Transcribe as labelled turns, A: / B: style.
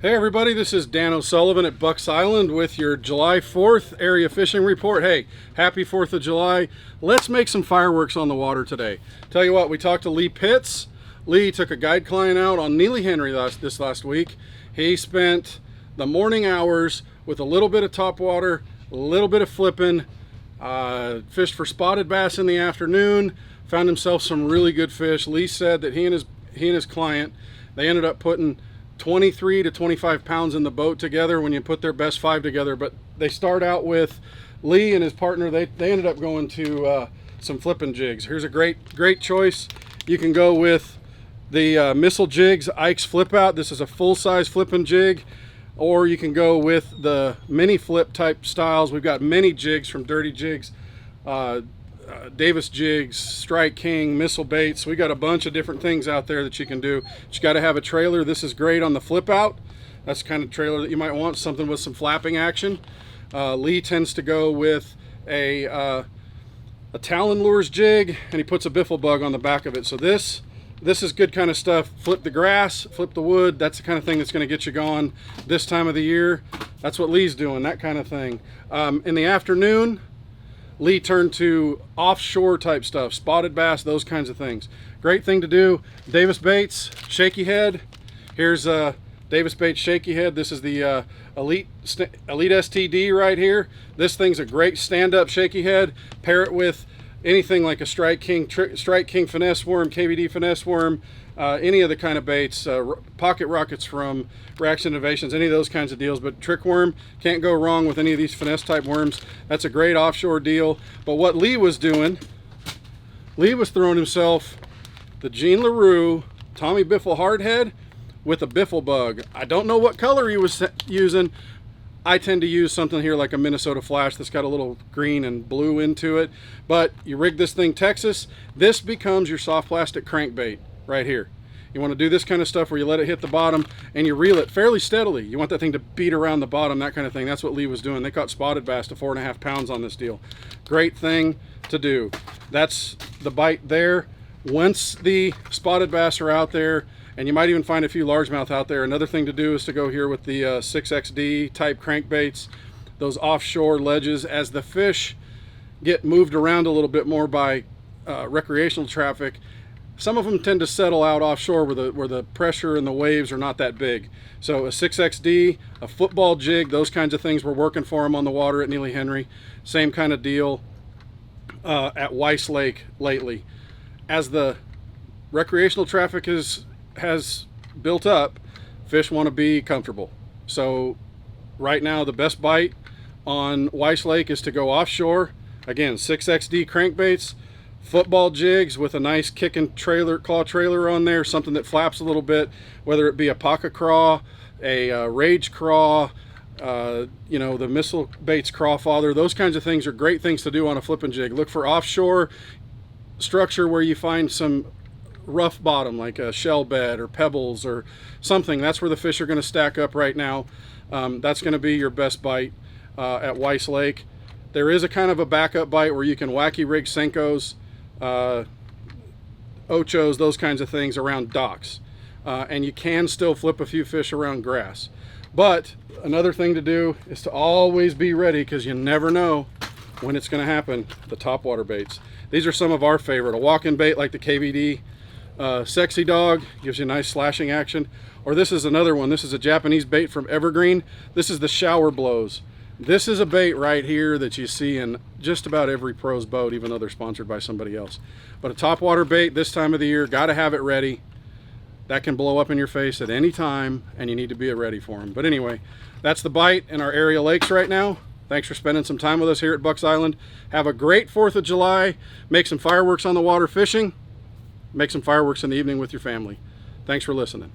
A: Hey everybody, this is Dan O'Sullivan at Bucks Island with your July 4th area fishing report. Hey, happy 4th of July. Let's make some fireworks on the water today. Tell you what, we talked to Lee Pitts. Lee took a guide client out on Neely Henry this last week. He spent the morning hours with a little bit of topwater, a little bit of flipping, fished for spotted bass in the afternoon, found himself some really good fish. Lee said that he and his client, they ended up putting 23 to 25 pounds in the boat together when you put their best five together. But they start out with Lee and his partner, they ended up going to some flipping jigs. Here's a great choice. You can go with the Missile Jigs Ike's Flip Out. This is a full-size flipping jig, or you can go with the mini flip type styles. We've got many jigs from Dirty Jigs, Davis Jigs, Strike King, Missile Baits. We got a bunch of different things out there that you can do. But you got to have a trailer. This is great on the flip out. That's the kind of trailer that you might want, something with some flapping action. Lee tends to go with a Talon Lures jig, and he puts a biffle bug on the back of it. So this is good kind of stuff. Flip the grass, flip the wood. That's the kind of thing that's going to get you going this time of the year. That's what Lee's doing, that kind of thing. In the afternoon, Lee turned to offshore type stuff, spotted bass, those kinds of things. Great thing to do. Davis Baits, shaky head. Here's Davis Baits shaky head. This is the Elite STD right here. This thing's a great stand-up shaky head. Pair it with anything like a Strike King finesse worm, KVD finesse worm, any of the kind of baits, pocket rockets from Reaction Innovations, any of those kinds of deals. But trick worm, can't go wrong with any of these finesse type worms. That's a great offshore deal. But what Lee was doing, Lee was throwing himself the Jean LaRue Tommy Biffle hardhead with a biffle bug. I don't know what color he was using. I tend to use something here like a Minnesota Flash that's got a little green and blue into it. But you rig this thing Texas, this becomes your soft plastic crankbait right here. You want to do this kind of stuff where you let it hit the bottom and you reel it fairly steadily. You want that thing to beat around the bottom, that kind of thing. That's what Lee was doing. They caught spotted bass to 4.5 pounds on this deal. Great thing to do. That's the bite there. Once the spotted bass are out there, and you might even find a few largemouth out there, another thing to do is to go here with the 6XD type crankbaits, those offshore ledges. As the fish get moved around a little bit more by recreational traffic, some of them tend to settle out offshore where the pressure and the waves are not that big. So a 6XD, a football jig, those kinds of things, we're working for them on the water at Neely Henry. Same kind of deal at Weiss Lake lately. As the recreational traffic has built up, fish want to be comfortable. So right now the best bite on Weiss Lake is to go offshore. Again, 6XD crankbaits, football jigs with a nice kicking claw trailer on there, something that flaps a little bit, whether it be a pocket craw, a rage craw, you know, the Missile Baits craw father. Those kinds of things are great things to do on a flipping jig. Look for offshore structure where you find some rough bottom, like a shell bed or pebbles or something. That's where the fish are going to stack up right now. That's going to be your best bite at Weiss Lake. There is a kind of a backup bite where you can wacky rig Senkos, Ochos, those kinds of things around docks. And you can still flip a few fish around grass. But another thing to do is to always be ready, because you never know when it's going to happen. The topwater baits. These are some of our favorite. A walking bait like the KVD Sexy Dog, gives you nice slashing action. Or this is another one. This is a Japanese bait from Evergreen. This is the Shower Blows. This is a bait right here that you see in just about every pro's boat, even though they're sponsored by somebody else. But a topwater bait this time of the year, got to have it ready. That can blow up in your face at any time, and you need to be ready for them. But anyway, that's the bite in our area lakes right now. Thanks for spending some time with us here at Bucks Island. Have a great 4th of July. Make some fireworks on the water fishing. Make some fireworks in the evening with your family. Thanks for listening.